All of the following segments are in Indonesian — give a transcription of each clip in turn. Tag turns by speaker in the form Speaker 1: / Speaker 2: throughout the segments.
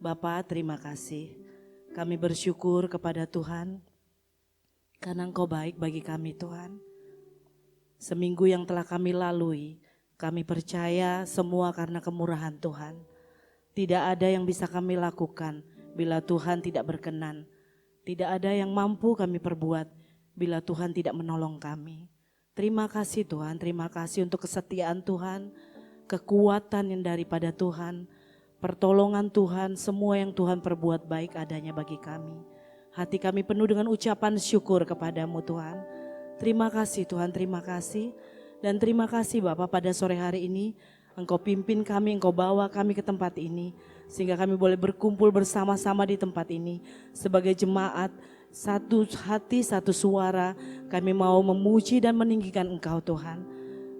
Speaker 1: Bapa, terima kasih. Kami bersyukur kepada Tuhan karena Engkau baik bagi kami Tuhan. Seminggu yang telah kami lalui, kami percaya semua karena kemurahan Tuhan. Tidak ada yang bisa kami lakukan bila Tuhan tidak berkenan. Tidak ada yang mampu kami perbuat bila Tuhan tidak menolong kami. Terima kasih Tuhan, terima kasih untuk kesetiaan Tuhan, kekuatan yang daripada Tuhan, pertolongan Tuhan, semua yang Tuhan perbuat baik adanya bagi kami. Hati kami penuh dengan ucapan syukur kepadamu Tuhan. Terima kasih Tuhan, terima kasih. Dan terima kasih Bapak pada sore hari ini Engkau pimpin kami, Engkau bawa kami ke tempat ini. Sehingga kami boleh berkumpul bersama-sama di tempat ini. Sebagai jemaat, satu hati, satu suara, kami mau memuji dan meninggikan Engkau Tuhan.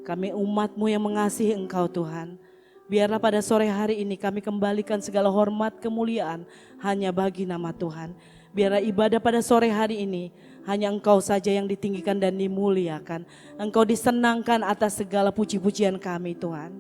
Speaker 1: Kami umat-Mu yang mengasihi Engkau Tuhan. Biarlah pada sore hari ini kami kembalikan segala hormat kemuliaan hanya bagi nama Tuhan. Biarlah ibadah pada sore hari ini hanya Engkau saja yang ditinggikan dan dimuliakan. Engkau disenangkan atas segala puji-pujian kami Tuhan.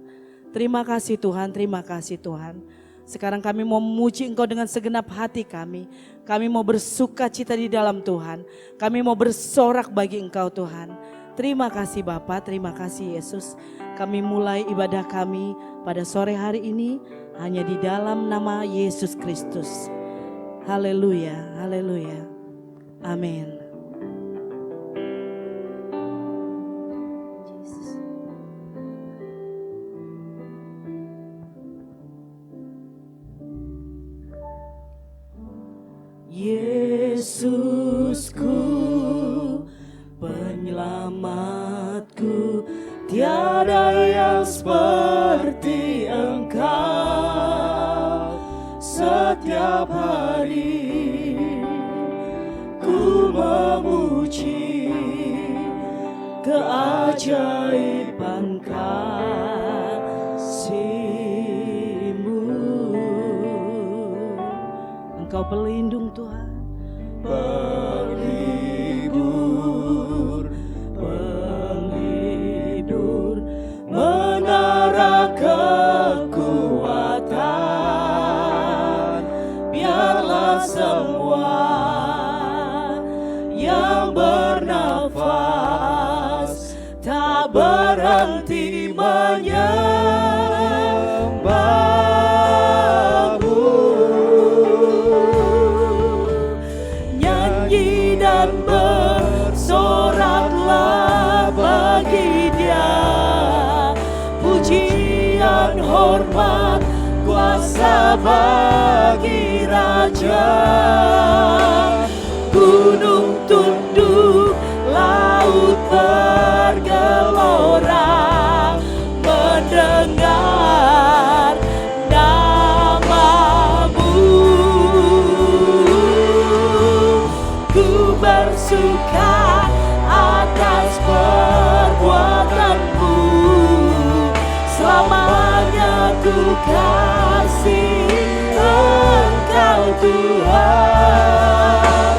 Speaker 1: Terima kasih Tuhan, terima kasih Tuhan. Sekarang kami mau memuji Engkau dengan segenap hati kami. Kami mau bersuka cita di dalam Tuhan. Kami mau bersorak bagi Engkau Tuhan. Terima kasih Bapa, terima kasih Yesus. Kami mulai ibadah kami pada sore hari ini hanya di dalam nama Yesus Kristus. Haleluya, haleluya. Amin. Yesusku, penyelamatku, tiada yang seperti Engkau. Setiap hari ku memuji keajaiban kasih-Mu. Engkau pelindung Tuhan. Penghibur, penghibur, menara kekuatan. Biarlah semua yang bernafas tak berhenti menyembah-Mu. Nyanyi dan bersoraklah bagi Dia, pujian, hormat, kuasa bagi Raja. Gunung tunduk, laut bergelora, mendengar nama-Mu. Ku bersuka atas perbuatan-Mu, selamanya ku kasih Engkau Tuhan.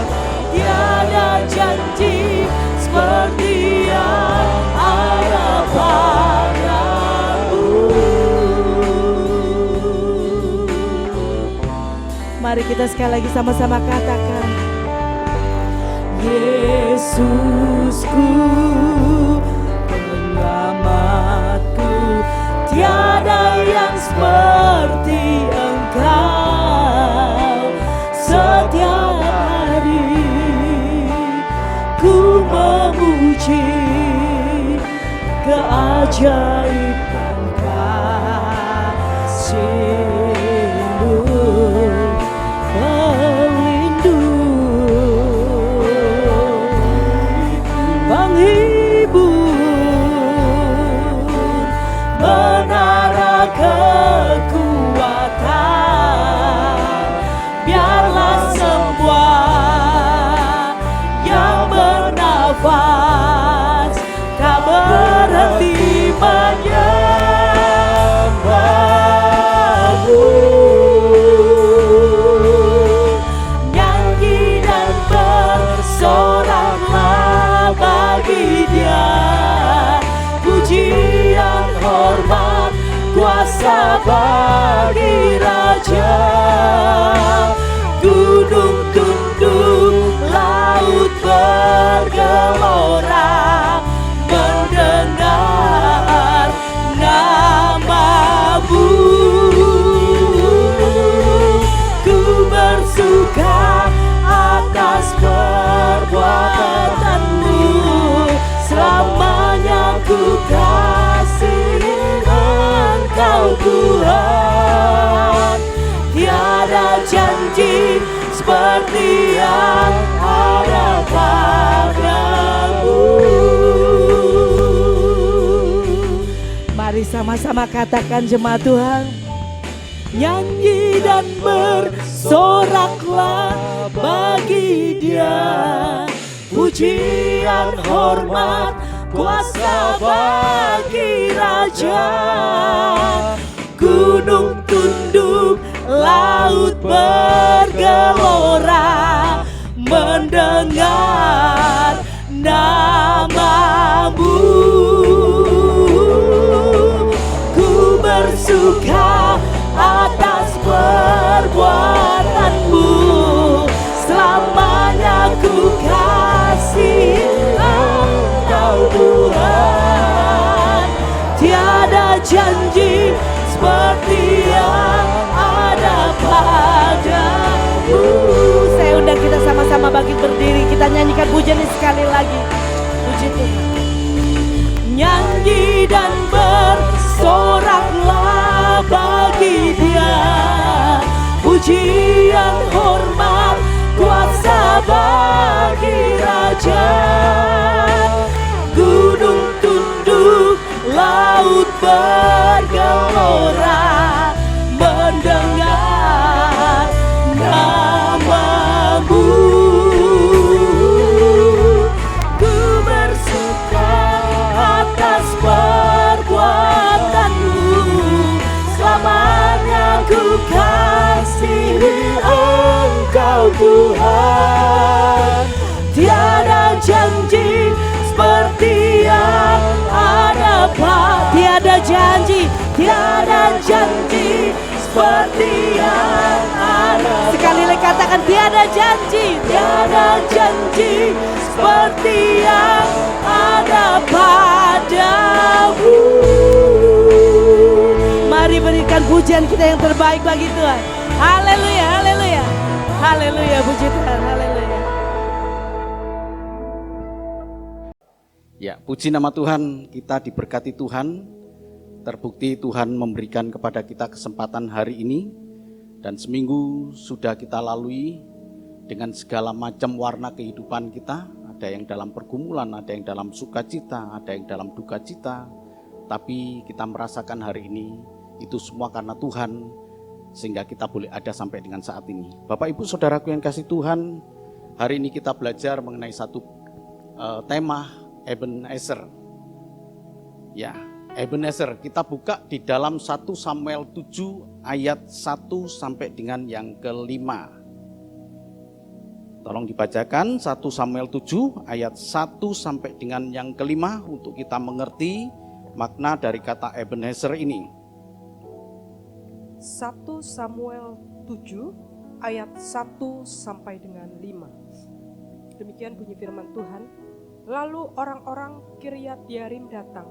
Speaker 1: Tiada janji seperti yang ada padamu. Mari kita sekali lagi sama-sama katakan, Yesusku, penyelamatku, tiada yang seperti Engkau. Setiap hari ku memuji keajaiban kasih-Mu. Penghibur, menara kekuatan. Biarlah semua yang bernafas tak berhenti menyembah. seperti yang ada padamu. Mari sama-sama katakan jemaat Tuhan. Nyanyi dan bersoraklah bagi Dia, pujian, hormat, kuasa bagi Raja. Gunung tunduk, laut bergelora mendengar namamu. Ku bersuka atas perbuatanmu, selamanya ku kasih Engkau Tuhan. Tiada janji seperti yang ada padamu. Saya undang kita sama-sama bangkit berdiri, kita nyanyikan pujian ini sekali lagi. Puji Tuhan. Nyanyi dan bersoraklah bagi Dia, pujian, hormat, kuasa bagi Raja. Gunung tunduk, laut bergelora mendengar namamu. Ku bersuka atas perbuatanmu, selamanya ku kasihi Engkau Tuhan. Tiada janji seperti yang ada tiada janji seperti yang ada. Sekali lagi katakan tiada janji seperti yang ada padamu. Mari berikan pujian kita yang terbaik bagi Tuhan. Haleluya, haleluya, haleluya, puji Tuhan, haleluya.
Speaker 2: Ya, puji nama Tuhan, kita diberkati Tuhan. Terbukti Tuhan memberikan kepada kita kesempatan hari ini. Dan seminggu sudah kita lalui dengan segala macam warna kehidupan kita. Ada yang dalam pergumulan, ada yang dalam sukacita, ada yang dalam duka cita. Tapi kita merasakan hari ini, itu semua karena Tuhan, sehingga kita boleh ada sampai dengan saat ini. Bapak Ibu Saudaraku yang kasih Tuhan, hari ini kita belajar mengenai satu tema Ebenezer. Ya, Ebenezer, kita buka di dalam 1 Samuel 7 ayat 1 sampai dengan yang kelima. Tolong dibacakan 1 Samuel 7 ayat 1 sampai dengan yang kelima untuk kita mengerti makna dari kata Ebenezer ini.
Speaker 3: 1 Samuel 7 ayat 1 sampai dengan 5. Demikian bunyi firman Tuhan. Lalu orang-orang Kiryat Yearim datang.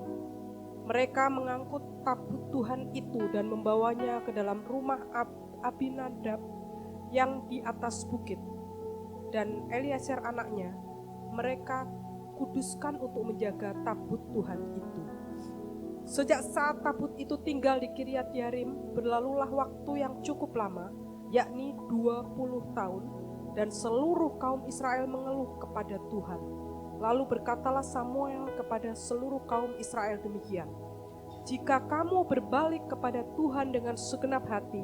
Speaker 3: Mereka mengangkut tabut Tuhan itu dan membawanya ke dalam rumah Abinadab yang di atas bukit. Dan Eliezer anaknya, mereka kuduskan untuk menjaga tabut Tuhan itu. Sejak saat tabut itu tinggal di Kiryat Yearim, berlalulah waktu yang cukup lama, yakni 20 tahun, dan seluruh kaum Israel mengeluh kepada Tuhan. Lalu berkatalah Samuel kepada seluruh kaum Israel demikian, jika kamu berbalik kepada Tuhan dengan segenap hati,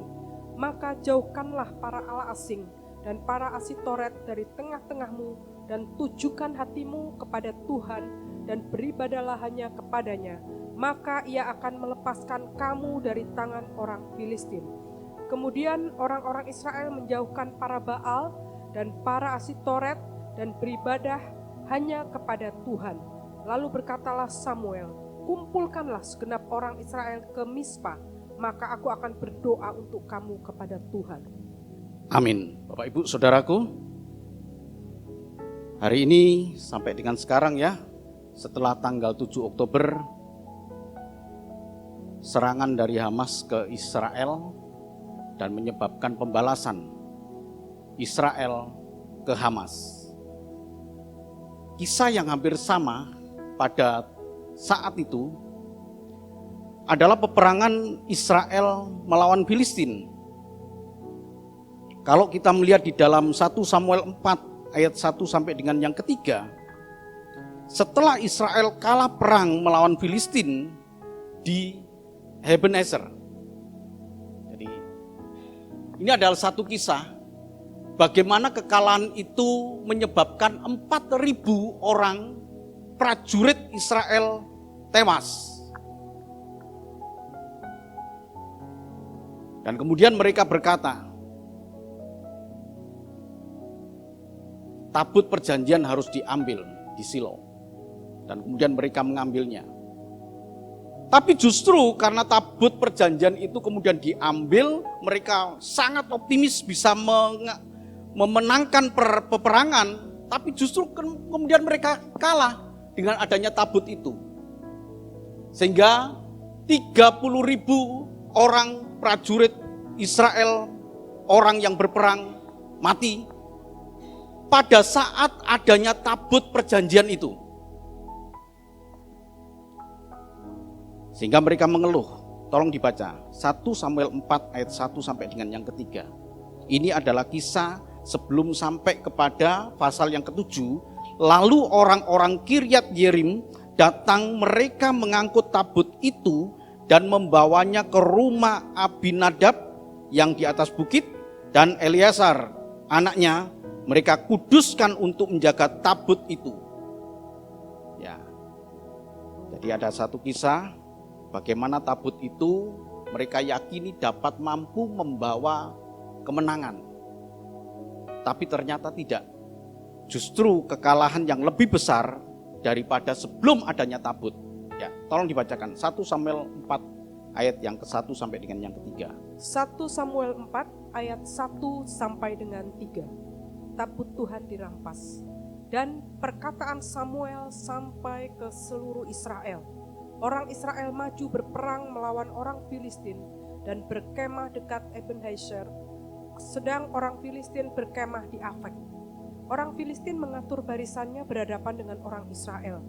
Speaker 3: maka jauhkanlah para allah asing dan para asitoret dari tengah-tengahmu, dan tujukan hatimu kepada Tuhan, dan beribadahlah hanya kepadanya, maka ia akan melepaskan kamu dari tangan orang Filistin. Kemudian orang-orang Israel menjauhkan para Baal dan para asitoret dan beribadah hanya kepada Tuhan. Lalu berkatalah Samuel, kumpulkanlah segenap orang Israel ke Mispa, maka aku akan berdoa untuk kamu kepada Tuhan.
Speaker 2: Amin. Bapak Ibu Saudaraku, hari ini sampai dengan sekarang ya, setelah tanggal 7 Oktober, serangan dari Hamas ke Israel dan menyebabkan pembalasan Israel ke Hamas. Kisah yang hampir sama pada saat itu adalah peperangan Israel melawan Filistin. Kalau kita melihat di dalam 1 Samuel 4 ayat 1 sampai dengan yang ketiga, setelah Israel kalah perang melawan Filistin di Ebenezer. Jadi ini adalah satu kisah bagaimana kekalahan itu menyebabkan 4.000 orang prajurit Israel tewas. Dan kemudian mereka berkata, tabut perjanjian harus diambil di Silo. Dan kemudian mereka mengambilnya. Tapi justru karena tabut perjanjian itu kemudian diambil, mereka sangat optimis bisa memenangkan peperangan. Tapi justru kemudian mereka kalah dengan adanya tabut itu. Sehingga 30.000 orang prajurit Israel, orang yang berperang mati pada saat adanya tabut perjanjian itu. Sehingga mereka mengeluh. Tolong dibaca 1 Samuel 4 ayat 1 sampai dengan yang ketiga. Ini adalah kisah sebelum sampai kepada pasal yang ketujuh. Lalu orang-orang Kiryat Yerim datang, mereka mengangkut tabut itu dan membawanya ke rumah Abinadab yang di atas bukit, dan Eleazar anaknya mereka kuduskan untuk menjaga tabut itu. Ya. Jadi ada satu kisah bagaimana tabut itu mereka yakini dapat mampu membawa kemenangan. Tapi ternyata tidak. Justru kekalahan yang lebih besar daripada sebelum adanya tabut. Ya, tolong dibacakan 1 Samuel 4 ayat yang ke-1 sampai dengan yang ketiga.
Speaker 3: 1 Samuel 4 ayat 1 sampai dengan 3. Tabut Tuhan dirampas. Dan perkataan Samuel sampai ke seluruh Israel. Orang Israel maju berperang melawan orang Filistin dan berkemah dekat Ebenezer, sedang orang Filistin berkemah di Afek. Orang Filistin mengatur barisannya berhadapan dengan orang Israel.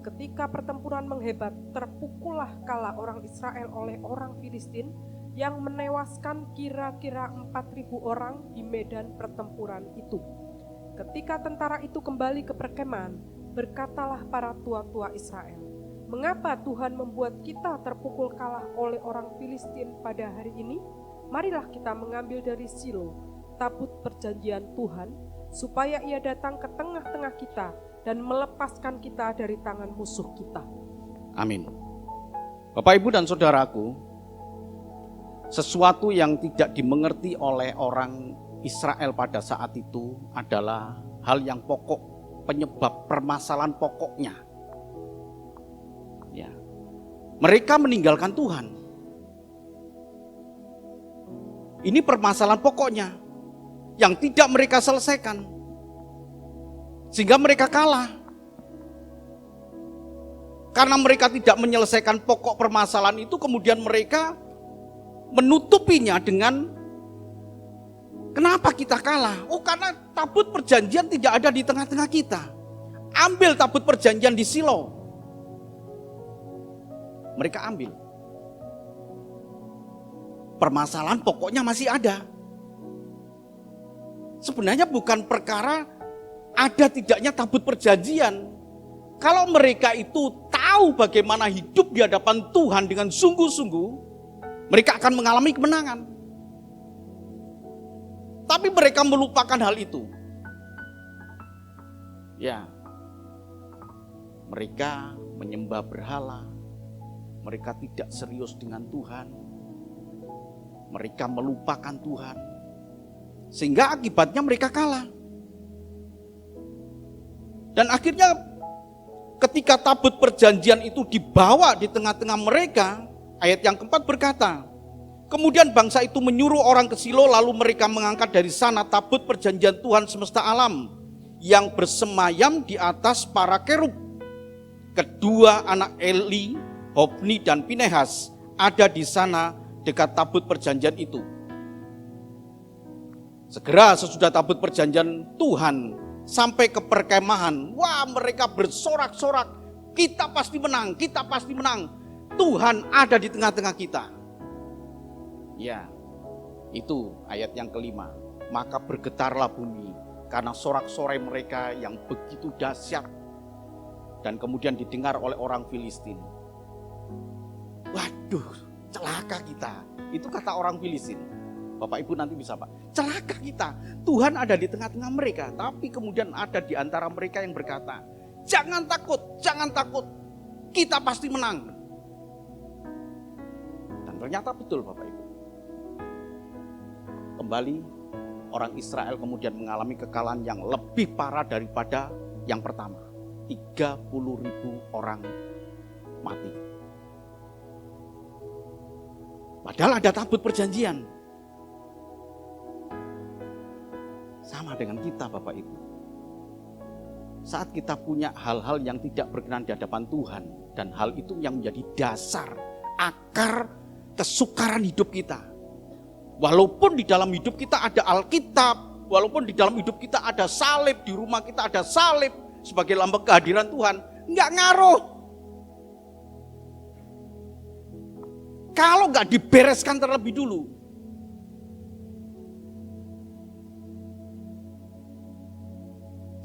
Speaker 3: Ketika pertempuran menghebat, terpukullah kala orang Israel oleh orang Filistin yang menewaskan kira-kira 4.000 orang di medan pertempuran itu. Ketika tentara itu kembali ke perkemahan, berkatalah para tua-tua Israel, "Mengapa Tuhan membuat kita terpukul kalah oleh orang Filistin pada hari ini? Marilah kita mengambil dari Silo tabut perjanjian Tuhan, supaya ia datang ke tengah-tengah kita dan melepaskan kita dari tangan musuh kita."
Speaker 2: Amin. Bapak, Ibu, dan saudaraku, sesuatu yang tidak dimengerti oleh orang Israel pada saat itu adalah hal yang pokok, penyebab permasalahan pokoknya. Ya. Mereka meninggalkan Tuhan. Ini permasalahan pokoknya yang tidak mereka selesaikan. Sehingga mereka kalah. Karena mereka tidak menyelesaikan pokok permasalahan itu, kemudian mereka menutupinya dengan, kenapa kita kalah? Oh, karena tabut perjanjian tidak ada di tengah-tengah kita. Ambil tabut perjanjian di Silo. Mereka ambil. Permasalahan pokoknya masih ada. Sebenarnya bukan perkara ada tidaknya tabut perjanjian. Kalau mereka itu tahu bagaimana hidup di hadapan Tuhan dengan sungguh-sungguh, mereka akan mengalami kemenangan. Tapi mereka melupakan hal itu. Ya, mereka menyembah berhala. Mereka tidak serius dengan Tuhan. Mereka melupakan Tuhan. Sehingga akibatnya mereka kalah. Dan akhirnya ketika tabut perjanjian itu dibawa di tengah-tengah mereka, ayat yang keempat berkata, kemudian bangsa itu menyuruh orang ke Silo, lalu mereka mengangkat dari sana tabut perjanjian Tuhan semesta alam yang bersemayam di atas para kerub. Kedua anak Eli, Hofni dan Pinehas ada di sana dekat tabut perjanjian itu. Segera sesudah tabut perjanjian Tuhan sampai ke perkemahan, wah, mereka bersorak-sorak, kita pasti menang, kita pasti menang. Tuhan ada di tengah-tengah kita. Ya, itu ayat yang kelima. maka bergetarlah bumi karena sorak-sorai mereka yang begitu dahsyat. Dan kemudian didengar oleh orang Filistin. Waduh, celaka kita. Itu kata orang Filistin. Bapak Ibu nanti bisa Pak. Celaka kita. Tuhan ada di tengah-tengah mereka. Tapi kemudian ada di antara mereka yang berkata, jangan takut, jangan takut. Kita pasti menang. Dan ternyata betul Bapak Ibu. Kembali orang Israel kemudian mengalami kekalahan yang lebih parah daripada yang pertama. 30.000 orang mati. Padahal ada tabut perjanjian. Sama dengan kita Bapak Ibu. Saat kita punya hal-hal yang tidak berkenan di hadapan Tuhan. Dan hal itu yang menjadi dasar, akar kesukaran hidup kita. Walaupun di dalam hidup kita ada Alkitab. Walaupun di dalam hidup kita ada salib. Di rumah kita ada salib. Sebagai lambang kehadiran Tuhan, nggak ngaruh. Kalau nggak dibereskan terlebih dulu.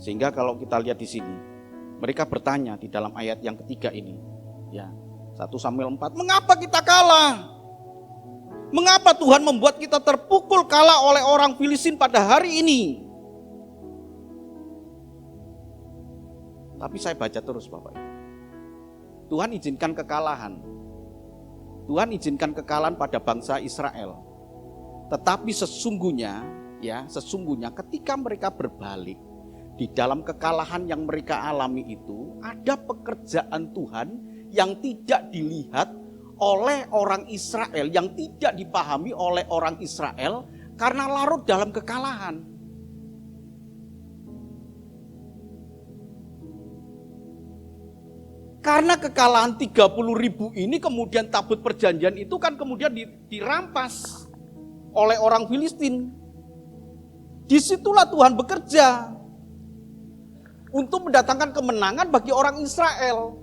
Speaker 2: Sehingga kalau kita lihat di sini, mereka bertanya di dalam ayat yang ketiga ini, ya 1 Samuel 4, mengapa kita kalah? Mengapa Tuhan membuat kita terpukul kalah oleh orang Filistin pada hari ini? Tapi saya baca terus Bapak Ibu. Tuhan izinkan kekalahan. Tuhan izinkan kekalahan pada bangsa Israel. Tetapi sesungguhnya ketika mereka berbalik di dalam kekalahan yang mereka alami itu, ada pekerjaan Tuhan yang tidak dilihat oleh orang Israel, yang tidak dipahami oleh orang Israel karena larut dalam kekalahan. Karena kekalahan 30.000 ini kemudian tabut perjanjian itu kan kemudian dirampas oleh orang Filistin. Disitulah Tuhan bekerja untuk mendatangkan kemenangan bagi orang Israel.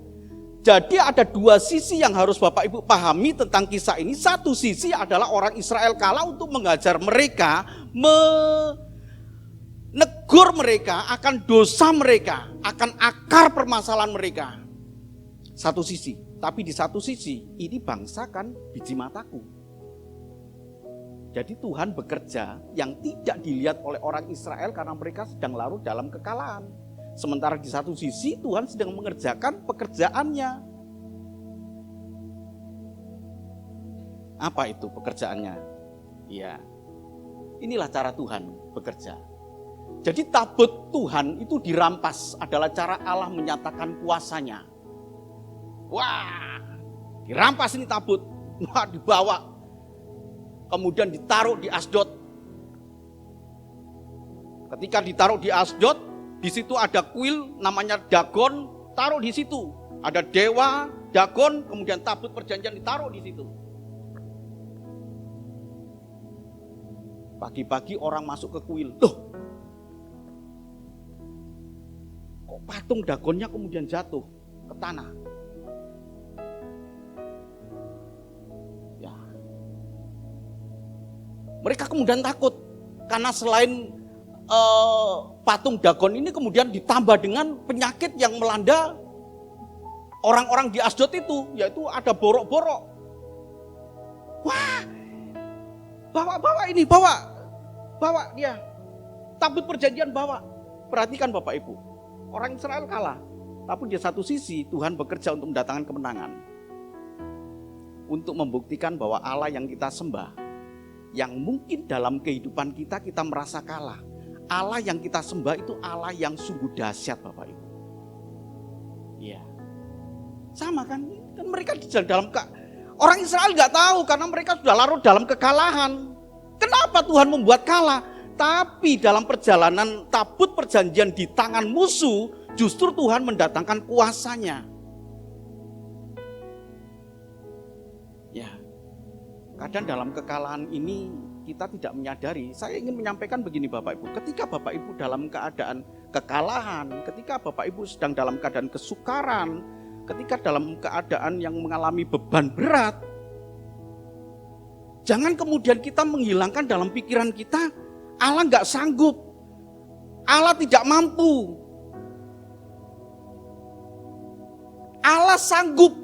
Speaker 2: Jadi ada dua sisi yang harus Bapak Ibu pahami tentang kisah ini. Satu sisi adalah orang Israel kalah untuk mengajar mereka, menegur mereka akan dosa mereka, akan akar permasalahan mereka. Satu sisi, tapi di satu sisi ini bangsa kan biji mataku. Jadi Tuhan bekerja yang tidak dilihat oleh orang Israel karena mereka sedang larut dalam kekalahan. Sementara di satu sisi Tuhan sedang mengerjakan pekerjaannya. Apa itu pekerjaannya? Ya, inilah cara Tuhan bekerja. Jadi tabut Tuhan itu dirampas adalah cara Allah menyatakan kuasanya. Wah, dirampas ini tabut, wah dibawa, kemudian ditaruh di Asdod. Ketika ditaruh di Asdod, di situ ada kuil namanya Dagon, taruh di situ. Ada dewa Dagon, kemudian tabut perjanjian ditaruh di situ. Pagi-pagi orang masuk ke kuil, loh, kok patung Dagonnya kemudian jatuh ke tanah? Mereka kemudian takut karena selain patung Dagon ini kemudian ditambah dengan penyakit yang melanda orang-orang di Asdod itu, yaitu ada borok-borok. Wah, bawa ini, bawa dia. Tabut perjanjian bawa. Perhatikan Bapak Ibu, orang Israel kalah, tapi di satu sisi Tuhan bekerja untuk mendatangkan kemenangan, untuk membuktikan bahwa Allah yang kita sembah, yang mungkin dalam kehidupan kita merasa kalah. Allah yang kita sembah itu Allah yang sungguh dahsyat Bapak Ibu. Iya. Sama kan mereka di dalam orang Israel nggak tahu karena mereka sudah larut dalam kekalahan. Kenapa Tuhan membuat kalah? Tapi dalam perjalanan tabut perjanjian di tangan musuh, justru Tuhan mendatangkan kuasanya. Ya. Kadang dalam kekalahan ini kita tidak menyadari. Saya ingin menyampaikan begini Bapak Ibu. Ketika Bapak Ibu dalam keadaan kekalahan, ketika Bapak Ibu sedang dalam keadaan kesukaran, ketika dalam keadaan yang mengalami beban berat, jangan kemudian kita menghilangkan dalam pikiran kita Allah nggak sanggup. Allah tidak mampu. Allah sanggup.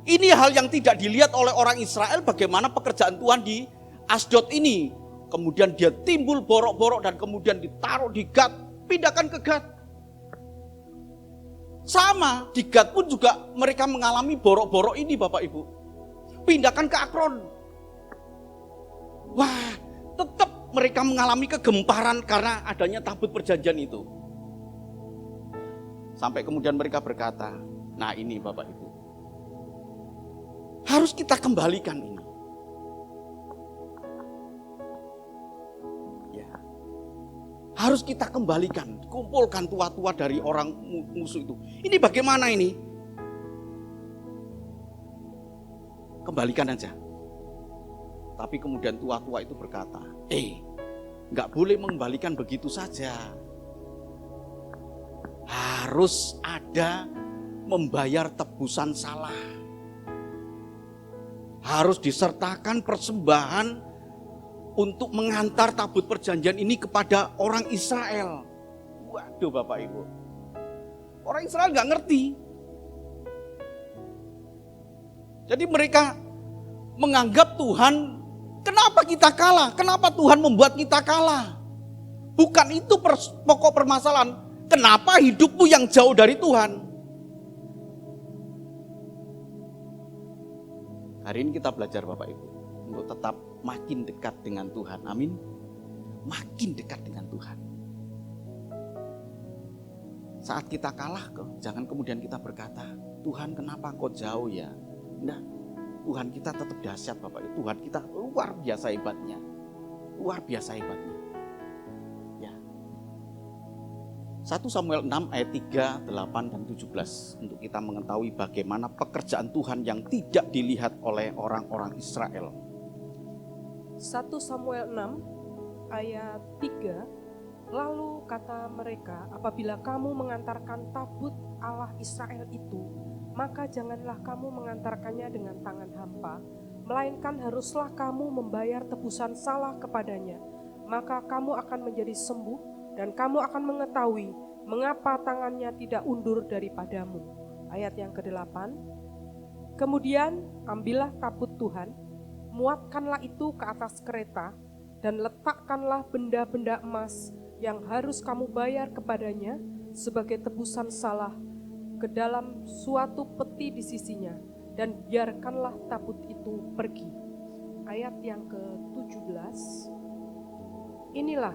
Speaker 2: Ini hal yang tidak dilihat oleh orang Israel, bagaimana pekerjaan Tuhan di Asdod ini. Kemudian dia timbul borok-borok dan kemudian ditaruh di Gad, pindahkan ke Gad. Sama, di Gad pun juga mereka mengalami borok-borok ini Bapak Ibu. Pindahkan ke Akron. Wah, tetap mereka mengalami kegemparan karena adanya tabut perjanjian itu. Sampai kemudian mereka berkata, nah ini Bapak Ibu, harus kita kembalikan ini. Ya, harus kita kembalikan, kumpulkan tua-tua dari orang musuh itu. Ini bagaimana ini? Kembalikan aja. Tapi kemudian tua-tua itu berkata, nggak boleh mengembalikan begitu saja. Harus ada membayar tebusan salah. Harus disertakan persembahan untuk mengantar tabut perjanjian ini kepada orang Israel. Waduh Bapak Ibu, orang Israel nggak ngerti. Jadi mereka menganggap Tuhan, kenapa kita kalah? Kenapa Tuhan membuat kita kalah? Bukan itu pokok permasalahan. Kenapa hidupmu yang jauh dari Tuhan? Hari ini kita belajar Bapak Ibu untuk tetap makin dekat dengan Tuhan. Amin. Makin dekat dengan Tuhan. Saat kita kalah, jangan kemudian kita berkata, Tuhan kenapa kau jauh ya? Nah, Tuhan kita tetap dahsyat Bapak Ibu. Tuhan kita luar biasa hebatnya. Luar biasa hebatnya. Ya. 1 Samuel 6 ayat 3, 8, dan 17. Untuk kita mengetahui bagaimana pekerjaan Tuhan yang tidak dilihat oleh orang-orang Israel.
Speaker 3: 1 Samuel 6 ayat 3. Lalu kata mereka, apabila kamu mengantarkan tabut Allah Israel itu, maka janganlah kamu mengantarkannya dengan tangan hampa, melainkan haruslah kamu membayar tebusan salah kepadanya. Maka kamu akan menjadi sembuh dan kamu akan mengetahui mengapa tangannya tidak undur daripadamu. Ayat yang ke-8. Kemudian ambillah tabut Tuhan, muatkanlah itu ke atas kereta, dan letakkanlah benda-benda emas yang harus kamu bayar kepadanya sebagai tebusan salah ke dalam suatu peti di sisinya, dan biarkanlah tabut itu pergi. Ayat yang ke-17. Inilah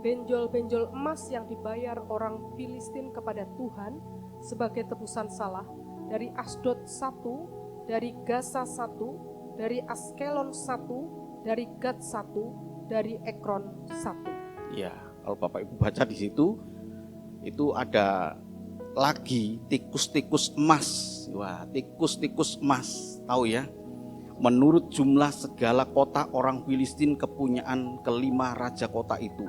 Speaker 3: benjol-benjol emas yang dibayar orang Filistin kepada Tuhan sebagai tebusan salah dari Asdod 1, dari Gaza 1, dari Askelon 1, dari Gad 1, dari Ekron 1.
Speaker 2: Ya, kalau Bapak Ibu baca di situ, itu ada lagi tikus-tikus emas. Wah, tikus-tikus emas, tahu ya? Menurut jumlah segala kota orang Filistin kepunyaan kelima raja kota itu.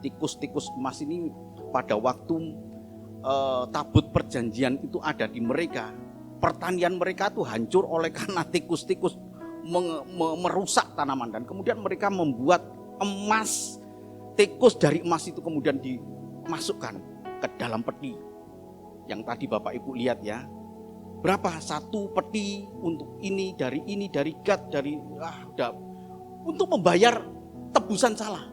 Speaker 2: Tikus-tikus emas ini pada waktu tabut perjanjian itu ada di mereka. Pertanian mereka tuh hancur oleh karena tikus-tikus merusak tanaman, dan kemudian mereka membuat emas, tikus dari emas itu kemudian dimasukkan ke dalam peti. Yang tadi Bapak Ibu lihat ya, berapa satu peti untuk ini dari Gad, dari untuk membayar tebusan salah.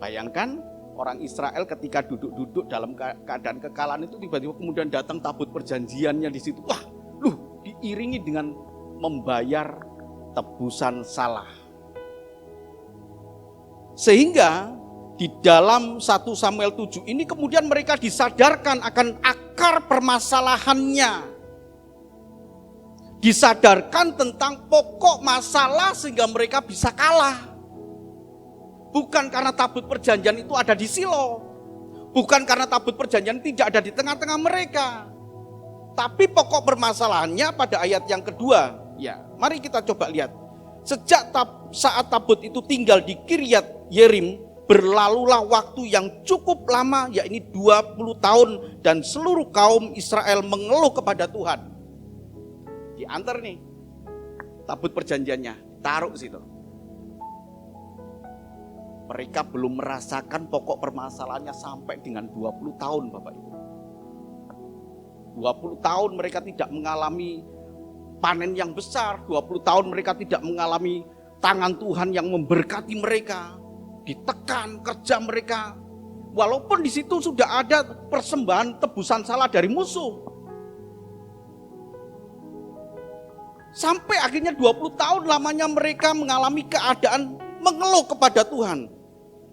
Speaker 2: Bayangkan orang Israel ketika duduk-duduk dalam keadaan kekalahan itu, tiba-tiba kemudian datang tabut perjanjiannya di situ. Wah, diiringi dengan membayar tebusan salah. Sehingga di dalam 1 Samuel 7 ini kemudian mereka disadarkan akan akar permasalahannya. Disadarkan tentang pokok masalah sehingga mereka bisa kalah. Bukan karena tabut perjanjian itu ada di Silo. Bukan karena tabut perjanjian tidak ada di tengah-tengah mereka. Tapi pokok permasalahannya pada ayat yang kedua. Ya, mari kita coba lihat. Sejak saat tabut itu tinggal di Kiryat Yerim, berlalulah waktu yang cukup lama, yakni 20 tahun, dan seluruh kaum Israel mengeluh kepada Tuhan. Diantar nih tabut perjanjiannya, taruh situ. Mereka belum merasakan pokok permasalahannya sampai dengan 20 tahun Bapak Ibu. 20 tahun mereka tidak mengalami panen yang besar. 20 tahun mereka tidak mengalami tangan Tuhan yang memberkati mereka. Ditekan kerja mereka. Walaupun di situ sudah ada persembahan tebusan salah dari musuh. Sampai akhirnya 20 tahun lamanya mereka mengalami keadaan mengeluh kepada Tuhan.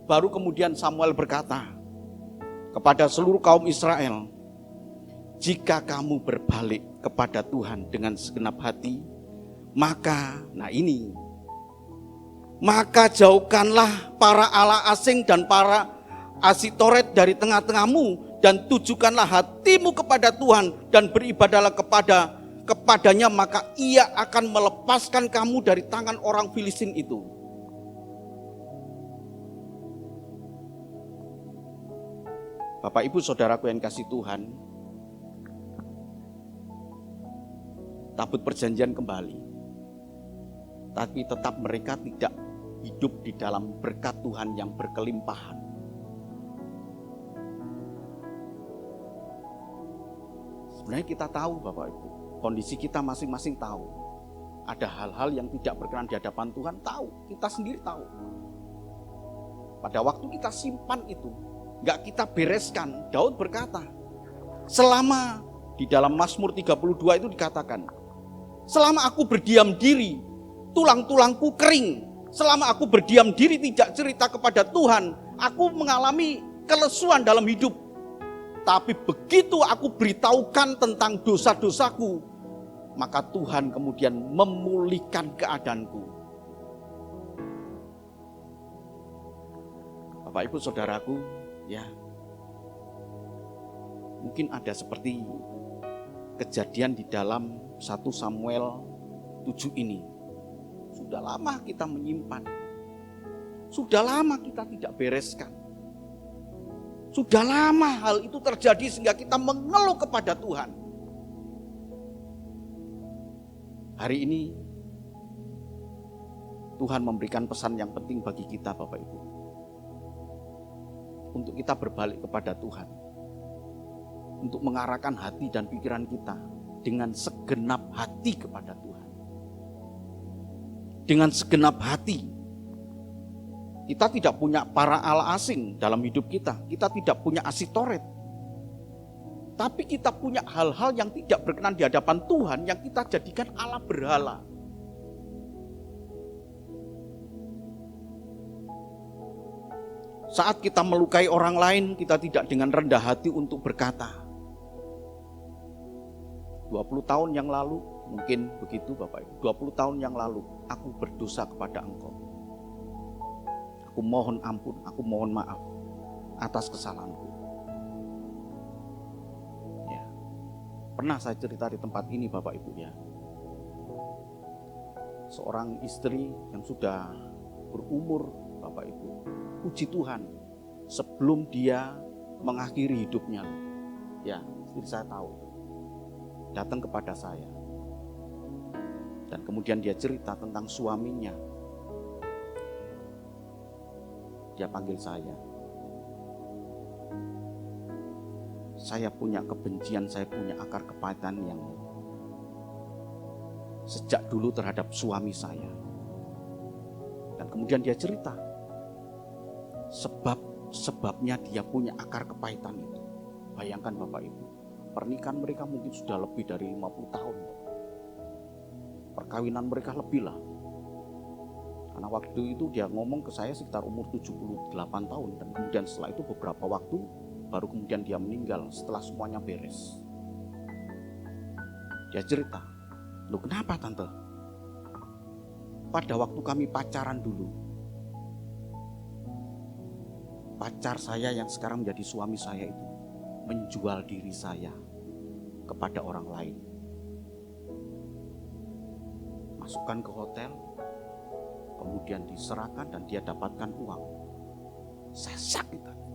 Speaker 2: Baru kemudian Samuel berkata kepada seluruh kaum Israel, jika kamu berbalik kepada Tuhan dengan segenap hati, maka jauhkanlah para Allah asing dan para Asitoret dari tengah-tengahmu, dan tujukanlah hatimu kepada Tuhan dan beribadahlah kepadanya, maka ia akan melepaskan kamu dari tangan orang Filistin itu. Bapak Ibu Saudaraku yang kasih Tuhan, tabut perjanjian kembali, tapi tetap mereka tidak hidup di dalam berkat Tuhan yang berkelimpahan. Sebenarnya kita tahu Bapak Ibu, kondisi kita masing-masing tahu. Ada hal-hal yang tidak berkenan di hadapan Tuhan, tahu, kita sendiri tahu. Pada waktu kita simpan itu, gak kita bereskan. Daud berkata, selama di dalam Mazmur 32 itu dikatakan, selama aku berdiam diri, tulang-tulangku kering. Selama aku berdiam diri tidak cerita kepada Tuhan, aku mengalami kelesuan dalam hidup. Tapi begitu aku beritahukan tentang dosa-dosaku, maka Tuhan kemudian memulihkan keadaanku. Bapak Ibu Saudaraku, ya, mungkin ada seperti kejadian di dalam 1 Samuel 7 ini. Sudah lama kita menyimpan. Sudah lama kita tidak bereskan. Sudah lama hal itu terjadi sehingga kita mengeluh kepada Tuhan. Hari ini Tuhan memberikan pesan yang penting bagi kita Bapak Ibu. Untuk kita berbalik kepada Tuhan. Untuk mengarahkan hati dan pikiran kita dengan segenap hati kepada Tuhan. Dengan segenap hati. Kita tidak punya para Allah asing dalam hidup kita. Kita tidak punya Asitoret. Tapi kita punya hal-hal yang tidak berkenan di hadapan Tuhan yang kita jadikan Allah berhala. Saat kita melukai orang lain, kita tidak dengan rendah hati untuk berkata, 20 tahun yang lalu, mungkin begitu Bapak Ibu, 20 tahun yang lalu aku berdosa kepada Engkau. Aku mohon ampun, aku mohon maaf atas kesalahanku. Ya. Pernah saya cerita di tempat ini Bapak Ibu ya. Seorang istri yang sudah berumur Bapak Ibu, puji Tuhan, sebelum dia mengakhiri hidupnya, ya istri saya tahu, datang kepada saya. Dan kemudian dia cerita tentang suaminya. Dia panggil saya. Saya punya kebencian, saya punya akar kepahitan yang sejak dulu terhadap suami saya. Dan kemudian dia cerita, sebabnya dia punya akar kepahitan itu. Bayangkan Bapak Ibu, pernikahan mereka mungkin sudah lebih dari 50 tahun. Perkawinan mereka lebih lah. Karena waktu itu dia ngomong ke saya sekitar umur 78 tahun. Dan kemudian setelah itu beberapa waktu, baru kemudian dia meninggal setelah semuanya beres. Dia cerita, "Loh kenapa tante? Pada waktu kami pacaran dulu, pacar saya yang sekarang menjadi suami saya itu menjual diri saya kepada orang lain. Masukkan ke hotel, kemudian diserahkan dan dia dapatkan uang. Saya sakit hati.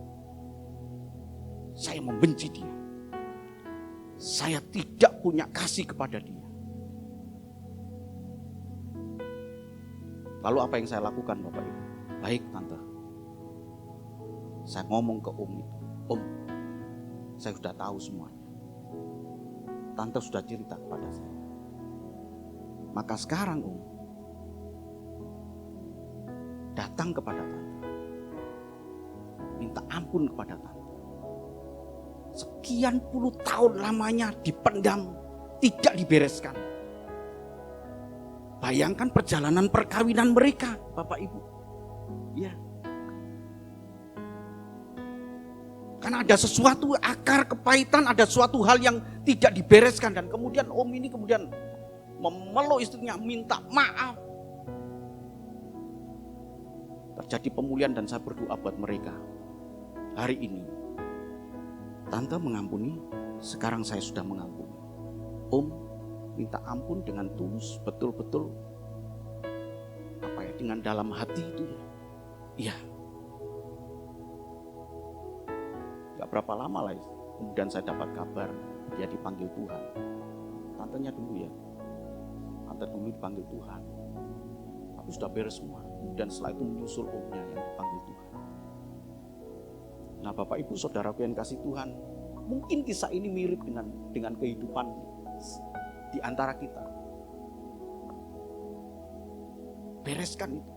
Speaker 2: Saya membenci dia. Saya tidak punya kasih kepada dia. Lalu apa yang saya lakukan Bapak Ibu? Baik tante, Saya ngomong ke Om itu, Om, saya sudah tahu semuanya. Tante sudah cerita kepada saya. Maka sekarang Om, datang kepada Tante. Minta ampun kepada Tante. Sekian puluh tahun lamanya dipendam, tidak dibereskan. Bayangkan perjalanan perkawinan mereka, Bapak Ibu. Ya. Karena ada sesuatu akar kepahitan, ada suatu hal yang tidak dibereskan. Dan kemudian Om ini kemudian memeluk istrinya, minta maaf. Terjadi pemulihan dan saya berdoa buat mereka. Hari ini, Tante mengampuni, sekarang saya sudah mengampuni. Om minta ampun dengan tulus, betul-betul dengan dalam hati itu ya. Iya. Gak berapa lama lah, kemudian saya dapat kabar dia dipanggil Tuhan. Tantenya dulu ya, tante dulu dipanggil Tuhan. Tapi sudah beres semua. Dan setelah itu menyusul omnya yang dipanggil Tuhan. Nah Bapak Ibu Saudaraku yang kasih Tuhan, mungkin kisah ini mirip dengan kehidupan di antara kita. Bereskan itu.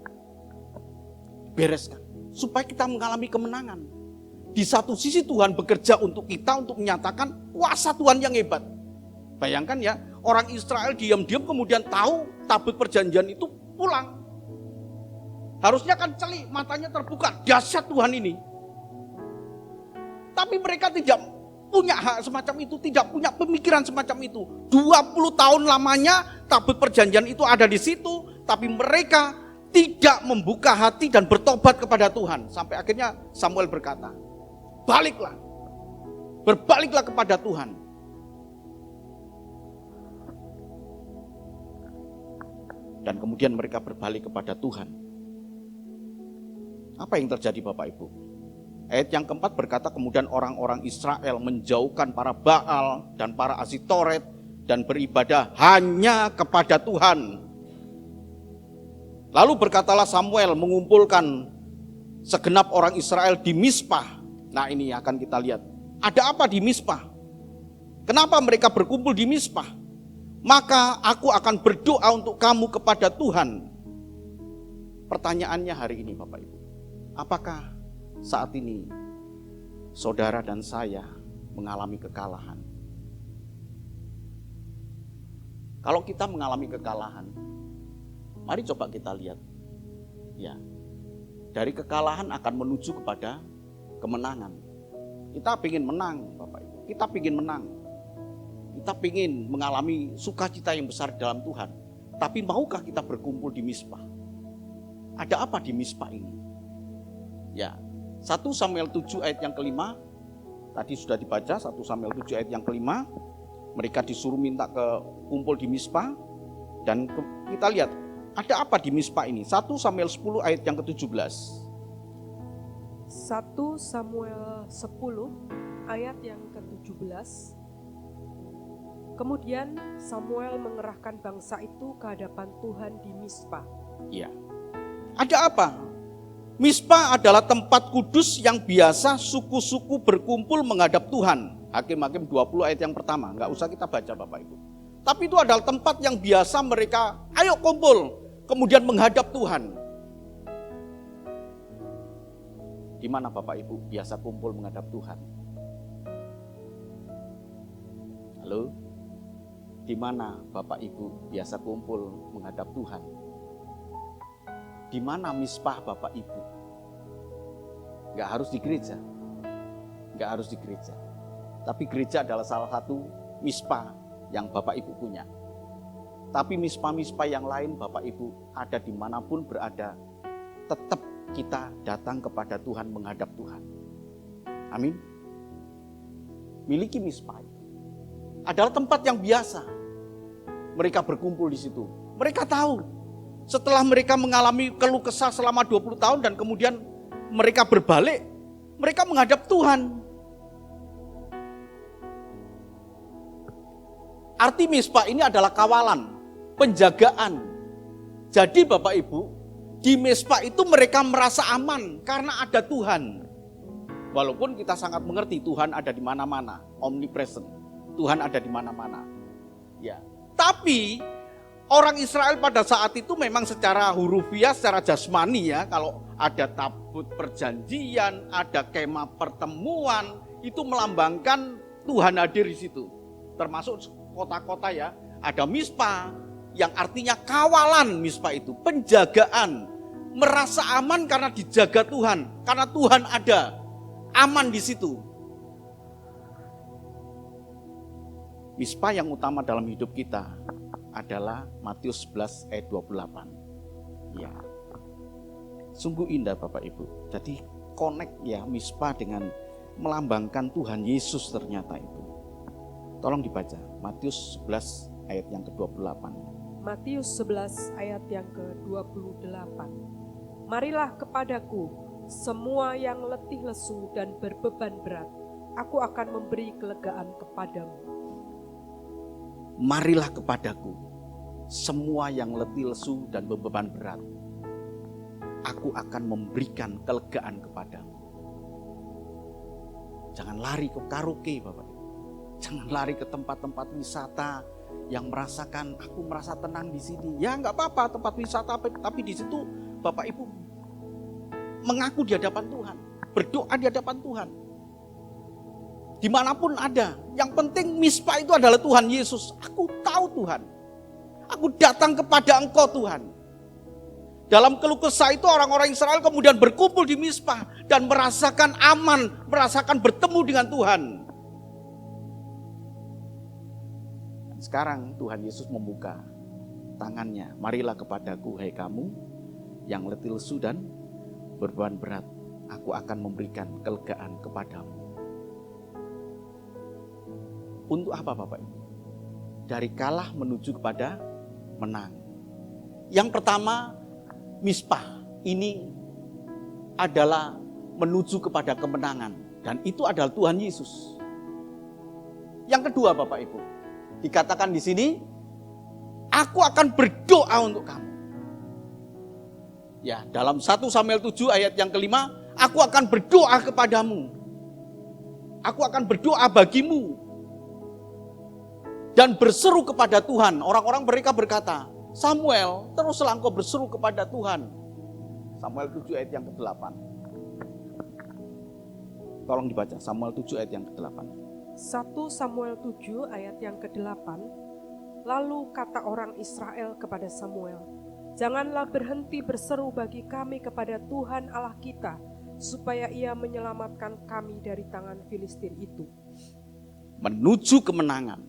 Speaker 2: Bereskan. Supaya kita mengalami kemenangan. Di satu sisi Tuhan bekerja untuk kita untuk menyatakan kuasa Tuhan yang hebat. Bayangkan ya, orang Israel diam-diam kemudian tahu tabut perjanjian itu pulang. Harusnya kan celik, matanya terbuka, dahsyat Tuhan ini. Tapi mereka tidak punya hak semacam itu, tidak punya pemikiran semacam itu. 20 tahun lamanya tabut perjanjian itu ada di situ, tapi mereka tidak membuka hati dan bertobat kepada Tuhan. Sampai akhirnya Samuel berkata, baliklah, berbaliklah kepada Tuhan. Dan kemudian mereka berbalik kepada Tuhan. Apa yang terjadi Bapak Ibu? Ayat yang keempat berkata kemudian orang-orang Israel menjauhkan para Baal dan para Asitoret dan beribadah hanya kepada Tuhan. Lalu berkatalah Samuel mengumpulkan segenap orang Israel di Mizpah. Nah ini akan kita lihat. Ada apa di Mizpah? Kenapa mereka berkumpul di Mizpah? Maka aku akan berdoa untuk kamu kepada Tuhan. Pertanyaannya hari ini Bapak Ibu. Apakah saat ini saudara dan saya mengalami kekalahan? Kalau kita mengalami kekalahan, mari coba kita lihat. Ya, dari kekalahan akan menuju kepada kemenangan. Kita ingin menang, Bapak Ibu. Kita ingin menang. Kita ingin mengalami sukacita yang besar dalam Tuhan. Tapi maukah kita berkumpul di Mizpah? Ada apa di Mizpah ini? Ya, 1 Samuel 7 ayat yang kelima. Tadi sudah dibaca 1 Samuel 7 ayat yang kelima. Mereka disuruh minta ke kumpul di Mizpah. Dan kita lihat, ada apa di Mizpah ini? 1 Samuel 10 ayat yang ke-17.
Speaker 3: 1 Samuel 10 ayat yang ke-17. Kemudian Samuel mengerahkan bangsa itu ke hadapan Tuhan di Mizpah.
Speaker 2: Ya. Ada apa? Mizpah adalah tempat kudus yang biasa suku-suku berkumpul menghadap Tuhan. Hakim-Hakim 20 ayat yang pertama. Enggak usah kita baca Bapak Ibu. Tapi itu adalah tempat yang biasa mereka ayo kumpul. Kemudian menghadap Tuhan. Di mana Bapak Ibu biasa kumpul menghadap Tuhan? Halo? Di mana Bapak Ibu biasa kumpul menghadap Tuhan? Di mana Mizpah Bapak Ibu? Enggak harus di gereja. Enggak harus di gereja. Tapi gereja adalah salah satu Mizpah yang Bapak Ibu punya. Tapi Mizpah-Mizpah yang lain Bapak Ibu ada dimanapun berada, tetap kita datang kepada Tuhan, menghadap Tuhan. Amin. Miliki Mizpah adalah tempat yang biasa. Mereka berkumpul di situ. Mereka tahu setelah mereka mengalami keluh kesah selama 20 tahun dan kemudian mereka berbalik, mereka menghadap Tuhan. Arti Mizpah ini adalah kawalan, penjagaan. Jadi Bapak Ibu, di Mizpah itu mereka merasa aman karena ada Tuhan. Walaupun kita sangat mengerti Tuhan ada di mana-mana, omnipresent. Tuhan ada di mana-mana. Ya. Tapi orang Israel pada saat itu memang secara hurufiah, secara jasmani ya, kalau ada tabut perjanjian, ada kemah pertemuan, itu melambangkan Tuhan hadir di situ. Termasuk kota-kota ya, ada Mispa yang artinya kawalan. Mispa itu penjagaan, merasa aman karena dijaga Tuhan, karena Tuhan ada, aman di situ. Mispa yang utama dalam hidup kita adalah Matius 11 ayat 28. Ya. Sungguh indah Bapak Ibu. Jadi connect ya Mispa dengan melambangkan Tuhan Yesus ternyata itu. Tolong dibaca Matius 11 ayat yang ke-28.
Speaker 3: Matius 11 ayat yang ke-28. Marilah kepadaku semua yang letih lesu dan berbeban berat, aku akan memberi kelegaan kepadamu.
Speaker 2: Marilah kepadaku semua yang letih lesu dan berbeban berat, aku akan memberikan kelegaan kepadamu. Jangan lari ke karaoke Bapak Ibu. Jangan lari ke tempat-tempat wisata yang merasakan aku merasa tenang di sini. Ya nggak apa-apa tempat wisata, tapi di situ Bapak Ibu mengaku di hadapan Tuhan, berdoa di hadapan Tuhan. Dimanapun ada, yang penting Mispa itu adalah Tuhan Yesus. Aku tahu Tuhan, aku datang kepada Engkau Tuhan. Dalam keluh kesah itu orang-orang Israel kemudian berkumpul di Mispa dan merasakan aman, merasakan bertemu dengan Tuhan. Sekarang Tuhan Yesus membuka tangannya. Marilah kepadaku, hai kamu yang letih lesu dan berbeban berat, aku akan memberikan kelegaan kepadamu. Untuk apa Bapak Ibu? Dari kalah menuju kepada menang. Yang pertama, Mispa ini adalah menuju kepada kemenangan. Dan itu adalah Tuhan Yesus. Yang kedua Bapak Ibu, dikatakan di sini, aku akan berdoa untuk kamu. Ya, dalam 1 Samuel 7 ayat yang kelima, aku akan berdoa kepadamu. Aku akan berdoa bagimu. Dan berseru kepada Tuhan. Orang-orang mereka berkata, Samuel, teruslah engkau berseru kepada Tuhan. Samuel 7 ayat yang ke-8. Tolong dibaca, Samuel 7 ayat yang ke-8.
Speaker 3: 1 Samuel 7 ayat yang ke-8. Lalu kata orang Israel kepada Samuel, janganlah berhenti berseru bagi kami kepada Tuhan Allah kita, supaya ia menyelamatkan kami dari tangan Filistin itu.
Speaker 2: Menuju kemenangan.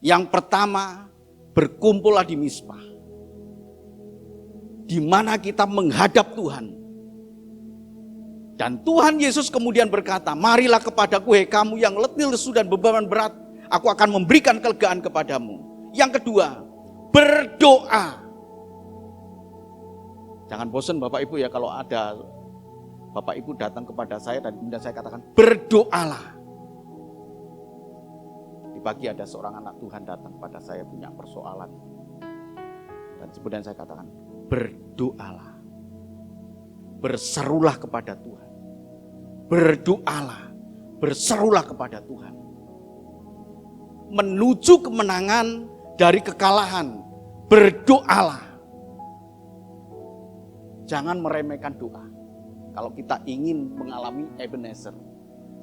Speaker 2: Yang pertama, berkumpullah di Mispa, di mana kita menghadap Tuhan. Dan Tuhan Yesus kemudian berkata, marilah kepadaku, hei kamu yang letih lesu dan beban berat, aku akan memberikan kelegaan kepadamu. Yang kedua, berdoa. Jangan bosan Bapak Ibu ya, kalau ada Bapak Ibu datang kepada saya dan kemudian saya katakan, berdoalah. Pagi ada seorang anak Tuhan datang pada saya punya persoalan. Dan kemudian saya katakan, berdoalah. Berserulah kepada Tuhan. Berdoalah. Berserulah kepada Tuhan. Menuju kemenangan dari kekalahan. Berdoalah. Jangan meremehkan doa. Kalau kita ingin mengalami Ebenezer,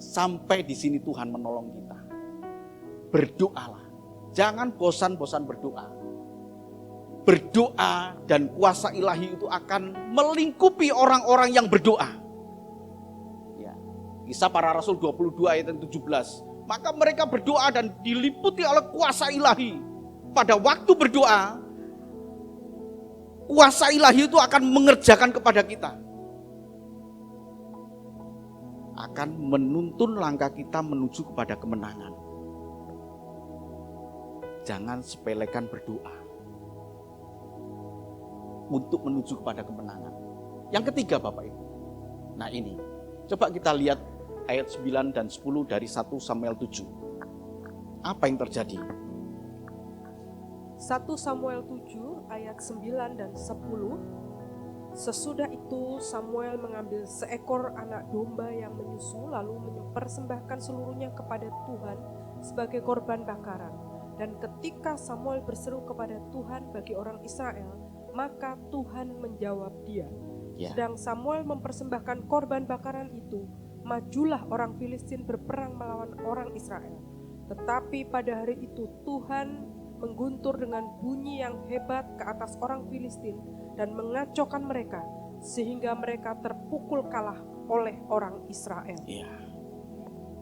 Speaker 2: sampai di sini Tuhan menolong kita. Berdoalah. Jangan bosan-bosan berdoa. Berdoa dan kuasa ilahi itu akan melingkupi orang-orang yang berdoa. Ya. Kisah para Rasul 22 ayat 17. Maka mereka berdoa dan diliputi oleh kuasa ilahi. Pada waktu berdoa, kuasa ilahi itu akan mengerjakan kepada kita. Akan menuntun langkah kita menuju kepada kemenangan. Jangan sepelekan berdoa untuk menuju kepada kemenangan. Yang ketiga Bapak Ibu. Nah ini, coba kita lihat ayat 9 dan 10 dari 1 Samuel 7. Apa yang terjadi?
Speaker 3: 1 Samuel 7 ayat 9 dan 10. Sesudah itu Samuel mengambil seekor anak domba yang menyusu lalu mempersembahkan seluruhnya kepada Tuhan sebagai korban bakaran. Dan ketika Samuel berseru kepada Tuhan bagi orang Israel, maka Tuhan menjawab dia.
Speaker 2: Ya.
Speaker 3: Sedang Samuel mempersembahkan korban bakaran itu, majulah orang Filistin berperang melawan orang Israel. Tetapi pada hari itu Tuhan mengguntur dengan bunyi yang hebat ke atas orang Filistin dan mengacaukan mereka sehingga mereka terpukul kalah oleh orang Israel.
Speaker 2: Ya.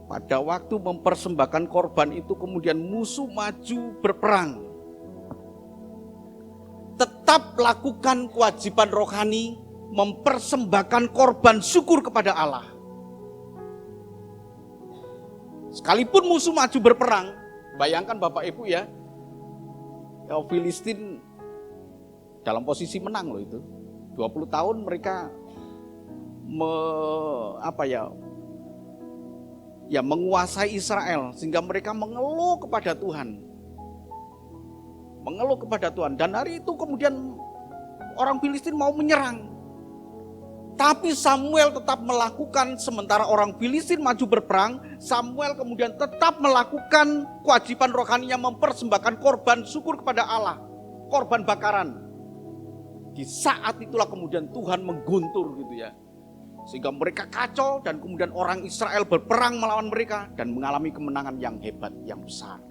Speaker 2: Pada waktu mempersembahkan korban itu kemudian musuh maju berperang. Tetap lakukan kewajiban rohani mempersembahkan korban syukur kepada Allah. Sekalipun musuh maju berperang, bayangkan Bapak Ibu ya, Filistin dalam posisi menang loh itu. 20 tahun mereka menguasai Israel sehingga mereka mengeluh kepada Tuhan. Mengeluh kepada Tuhan, dan hari itu kemudian orang Filistin mau menyerang. Tapi Samuel tetap melakukan, sementara orang Filistin maju berperang, Samuel kemudian tetap melakukan kewajiban rohaninya mempersembahkan korban syukur kepada Allah, korban bakaran. Di saat itulah kemudian Tuhan mengguntur gitu ya. Sehingga mereka kacau dan kemudian orang Israel berperang melawan mereka dan mengalami kemenangan yang hebat, yang besar.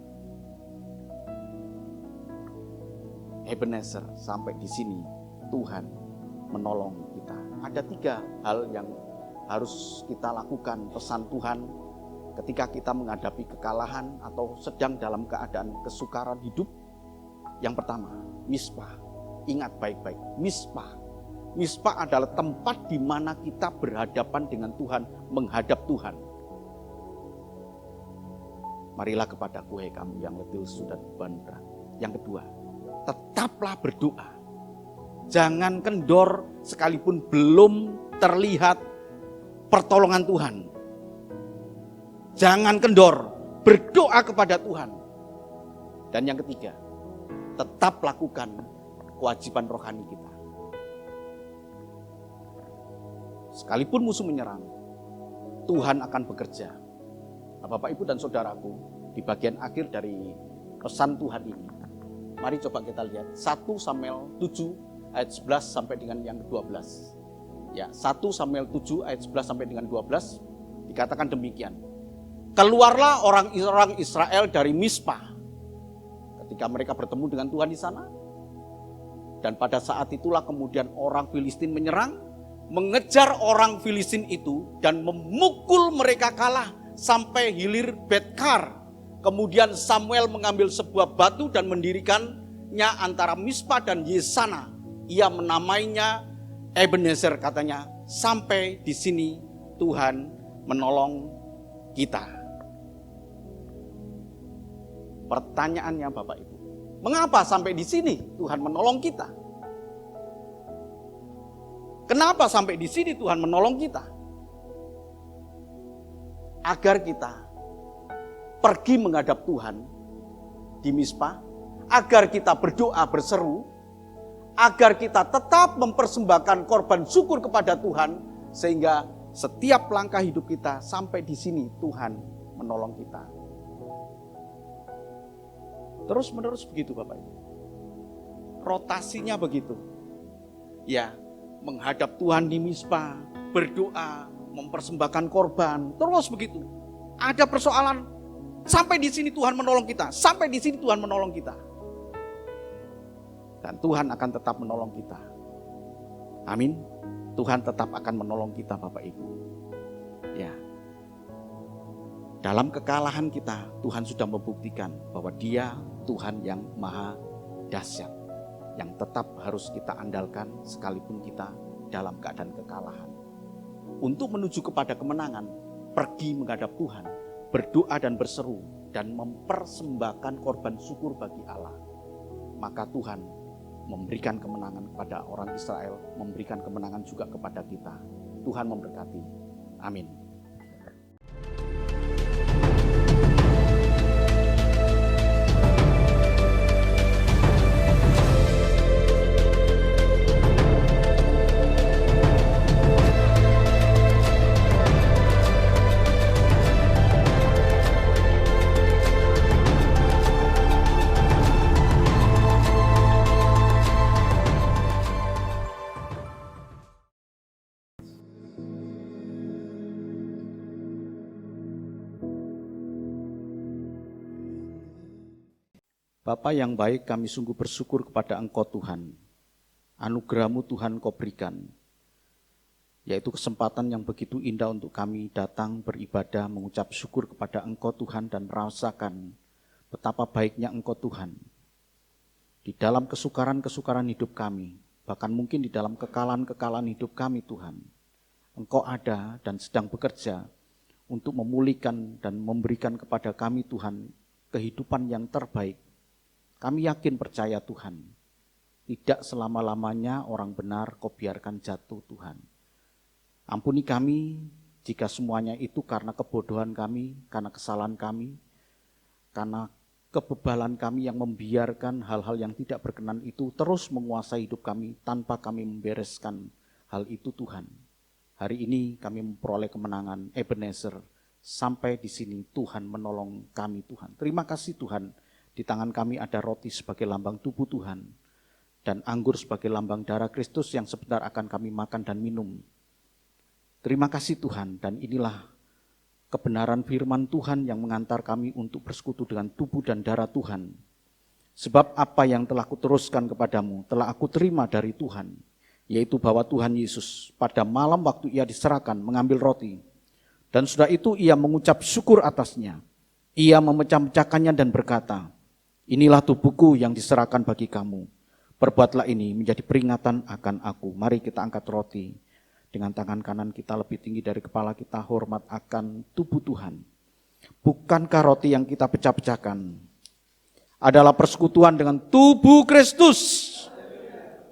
Speaker 2: Ebenezer, sampai di sini Tuhan menolong kita. Ada 3 hal yang harus kita lakukan, pesan Tuhan ketika kita menghadapi kekalahan atau sedang dalam keadaan kesukaran hidup. Yang pertama, Mizpah. Ingat baik-baik, Mizpah. Mizpah adalah tempat di mana kita berhadapan dengan Tuhan, menghadap Tuhan. Marilah kepadaku, hai kamu yang letih lesu dan beban berat. Yang kedua, tetaplah berdoa. Jangan kendor sekalipun belum terlihat pertolongan Tuhan. Jangan kendor, berdoa kepada Tuhan. Dan yang ketiga, tetap lakukan kewajiban rohani kita. Sekalipun musuh menyerang, Tuhan akan bekerja. Nah, Bapak, Ibu, dan Saudaraku, di bagian akhir dari pesan Tuhan ini, mari coba kita lihat 1 Samuel 7 ayat 11 sampai dengan yang 12. Ya, 1 Samuel 7 ayat 11 sampai dengan 12 dikatakan demikian. Keluarlah orang Israel dari Mizpah ketika mereka bertemu dengan Tuhan di sana. Dan pada saat itulah kemudian orang Filistin menyerang, mengejar orang Filistin itu dan memukul mereka kalah sampai hilir Betkar. Kemudian Samuel mengambil sebuah batu dan mendirikannya antara Mizpah dan Yesana. Ia menamainya Ebenezer, katanya, sampai di sini Tuhan menolong kita. Pertanyaannya Bapak Ibu, mengapa sampai di sini Tuhan menolong kita? Kenapa sampai di sini Tuhan menolong kita? Agar kita pergi menghadap Tuhan di Mizpah, agar kita berdoa berseru, agar kita tetap mempersembahkan korban syukur kepada Tuhan, sehingga setiap langkah hidup kita sampai di sini Tuhan menolong kita. Terus menerus begitu Bapak Ibu. Rotasinya begitu. Ya, menghadap Tuhan di Mizpah, berdoa, mempersembahkan korban, terus begitu. Ada persoalan, sampai di sini Tuhan menolong kita, sampai di sini Tuhan menolong kita. Dan Tuhan akan tetap menolong kita. Amin. Tuhan tetap akan menolong kita Bapak Ibu. Ya. Dalam kekalahan kita, Tuhan sudah membuktikan bahwa Dia Tuhan yang maha dahsyat, yang tetap harus kita andalkan sekalipun kita dalam keadaan kekalahan. Untuk menuju kepada kemenangan, pergi menghadap Tuhan, berdoa dan berseru, dan mempersembahkan korban syukur bagi Allah. Maka Tuhan memberikan kemenangan kepada orang Israel, memberikan kemenangan juga kepada kita. Tuhan memberkati. Amin. Bapa yang baik, kami sungguh bersyukur kepada Engkau Tuhan. Anugerah-Mu Tuhan Kau berikan, yaitu kesempatan yang begitu indah untuk kami datang beribadah, mengucap syukur kepada Engkau Tuhan dan merasakan betapa baiknya Engkau Tuhan. Di dalam kesukaran-kesukaran hidup kami, bahkan mungkin di dalam kekalahan-kekalahan hidup kami Tuhan, Engkau ada dan sedang bekerja untuk memulihkan dan memberikan kepada kami Tuhan kehidupan yang terbaik. Kami yakin percaya Tuhan, tidak selama-lamanya orang benar Kau biarkan jatuh Tuhan. Ampuni kami jika semuanya itu karena kebodohan kami, karena kesalahan kami, karena kebebalan kami yang membiarkan hal-hal yang tidak berkenan itu terus menguasai hidup kami tanpa kami membereskan hal itu Tuhan. Hari ini kami memperoleh kemenangan Ebenezer, sampai di sini Tuhan menolong kami Tuhan. Terima kasih Tuhan. Di tangan kami ada roti sebagai lambang tubuh Tuhan dan anggur sebagai lambang darah Kristus yang sebentar akan kami makan dan minum. Terima kasih Tuhan, dan inilah kebenaran firman Tuhan yang mengantar kami untuk bersekutu dengan tubuh dan darah Tuhan. Sebab apa yang telah kuteruskan kepadamu telah aku terima dari Tuhan, yaitu bahwa Tuhan Yesus pada malam waktu Ia diserahkan mengambil roti, dan sudah itu Ia mengucap syukur atasnya. Ia memecah-mecahkannya dan berkata, inilah tubuhku yang diserahkan bagi kamu. Perbuatlah ini menjadi peringatan akan aku. Mari kita angkat roti. Dengan tangan kanan kita lebih tinggi dari kepala kita, hormat akan tubuh Tuhan. Bukankah roti yang kita pecah-pecahkan adalah persekutuan dengan tubuh Kristus?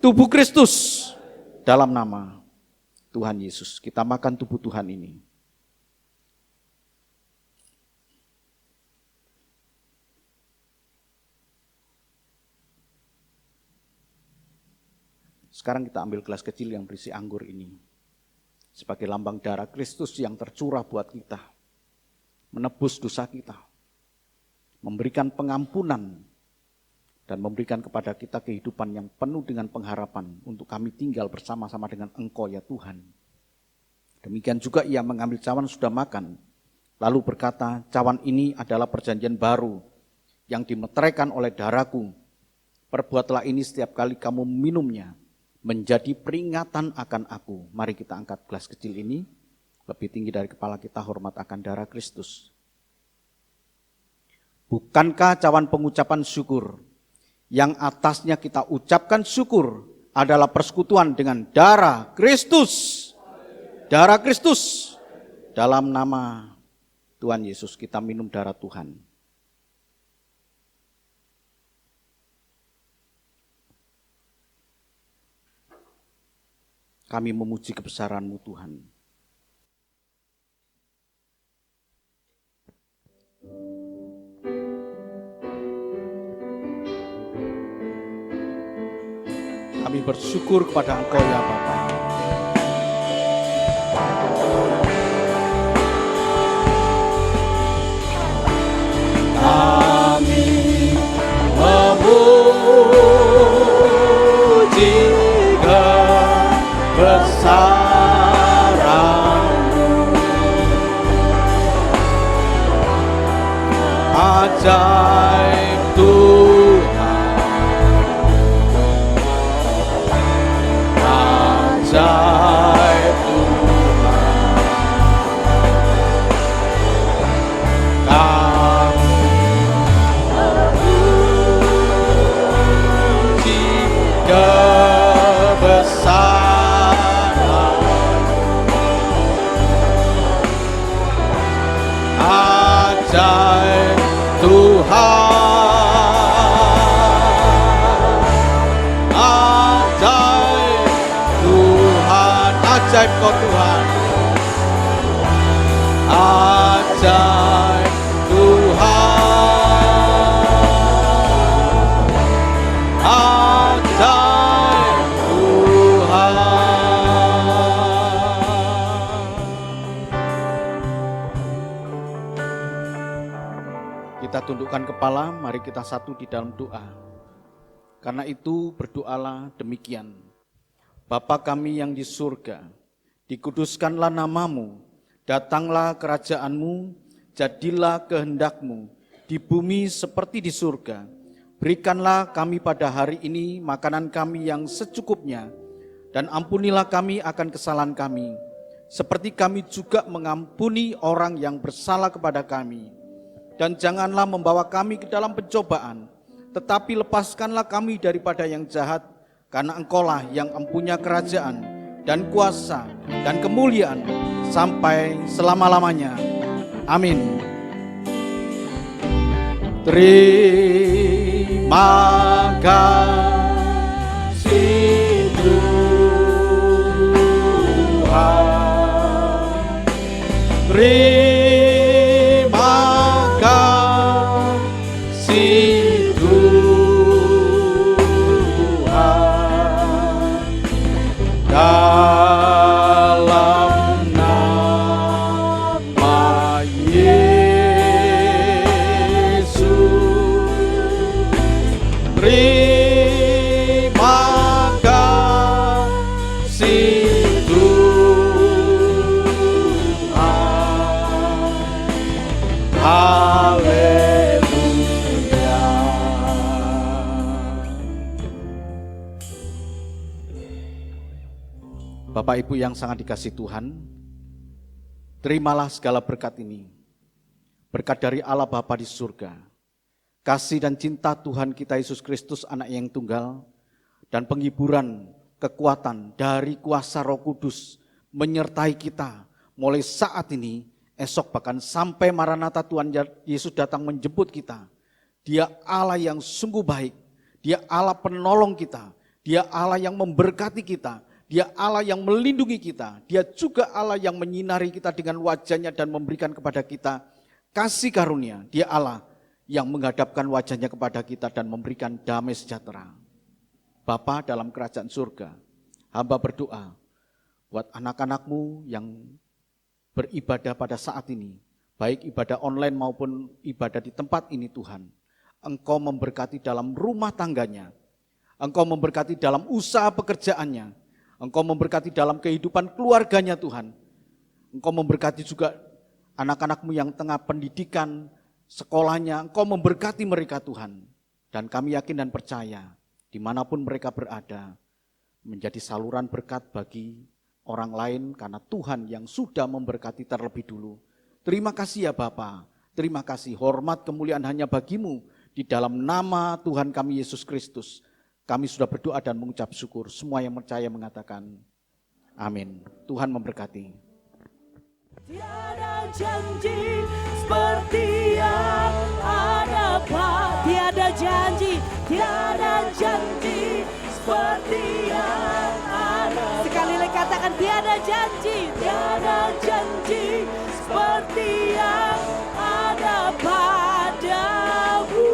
Speaker 2: Tubuh Kristus. Dalam nama Tuhan Yesus, kita makan tubuh Tuhan ini. Sekarang kita ambil gelas kecil yang berisi anggur ini sebagai lambang darah Kristus yang tercurah buat kita, menebus dosa kita, memberikan pengampunan, dan memberikan kepada kita kehidupan yang penuh dengan pengharapan untuk kami tinggal bersama-sama dengan Engkau ya Tuhan. Demikian juga Ia mengambil cawan sudah makan, lalu berkata, cawan ini adalah perjanjian baru yang dimeteraikan oleh darahku. Perbuatlah ini setiap kali kamu minumnya, menjadi peringatan akan aku. Mari kita angkat gelas kecil ini, lebih tinggi dari kepala kita, hormat akan darah Kristus. Bukankah cawan pengucapan syukur, yang atasnya kita ucapkan syukur, adalah persekutuan dengan darah Kristus? Darah Kristus. Dalam nama Tuhan Yesus kita minum darah Tuhan. Kami memuji kebesaran-Mu Tuhan. Kami bersyukur kepada Engkau ya Bapa. Kami memuji kebesaran-Mu, ajaib Tuhan, ajaib Tuhan. Kami memuji kebesaran, ajaib Tuhan, ajaib Tuhan, ajaib Kau Tuhan, ajaib Tuhan, ajaib Tuhan. Kita tundukkan kepala, mari kita satu di dalam doa. Karena itu berdoalah demikian. Bapa kami yang di surga, dikuduskanlah namamu, datanglah kerajaanmu, jadilah kehendak-Mu, di bumi seperti di surga. Berikanlah kami pada hari ini makanan kami yang secukupnya, dan ampunilah kami akan kesalahan kami, seperti kami juga mengampuni orang yang bersalah kepada kami. Dan janganlah membawa kami ke dalam pencobaan, tetapi lepaskanlah kami daripada yang jahat, karena Engkaulah yang mempunyai kerajaan dan kuasa dan kemuliaan sampai selama-lamanya. Amin. Terima kasih Tuhan. Terima kasih Tuhan. Dalam nama Yesus, terima kasih Tuhan. Haleluya. Bapak Ibu yang sangat dikasihi Tuhan, terimalah segala berkat ini. Berkat dari Allah Bapa di surga, kasih dan cinta Tuhan kita Yesus Kristus anak yang tunggal, dan penghiburan kekuatan dari kuasa Roh Kudus menyertai kita mulai saat ini, esok bahkan sampai Maranatha Tuhan Yesus datang menjemput kita. Dia Allah yang sungguh baik, Dia Allah penolong kita, Dia Allah yang memberkati kita, Dia Allah yang melindungi kita, Dia juga Allah yang menyinari kita dengan wajahnya dan memberikan kepada kita kasih karunia. Dia Allah yang menghadapkan wajahnya kepada kita dan memberikan damai sejahtera. Bapa dalam kerajaan surga, hamba berdoa buat anak-anak-Mu yang beribadah pada saat ini, baik ibadah online maupun ibadah di tempat ini Tuhan. Engkau memberkati dalam rumah tangganya, Engkau memberkati dalam usaha pekerjaannya, Engkau memberkati dalam kehidupan keluarganya Tuhan. Engkau memberkati juga anak-anak-Mu yang tengah pendidikan sekolahnya, Engkau memberkati mereka Tuhan. Dan kami yakin dan percaya, dimanapun mereka berada, menjadi saluran berkat bagi orang lain karena Tuhan yang sudah memberkati terlebih dulu. Terima kasih ya Bapa, terima kasih, hormat kemuliaan hanya bagi-Mu. Di dalam nama Tuhan kami Yesus Kristus, kami sudah berdoa dan mengucap syukur. Semua yang percaya mengatakan amin. Tuhan memberkati.
Speaker 1: Tiada janji seperti yang ada, Pak. Tiada janji seperti yang ada. Sekali lagi katakan tiada janji seperti yang ada padamu.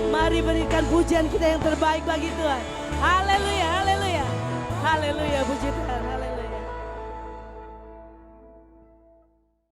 Speaker 1: Mari berikan pujian kita yang terbaik bagi Tuhan. Haleluya, haleluya, haleluya, puji Tuhan. Haleluya.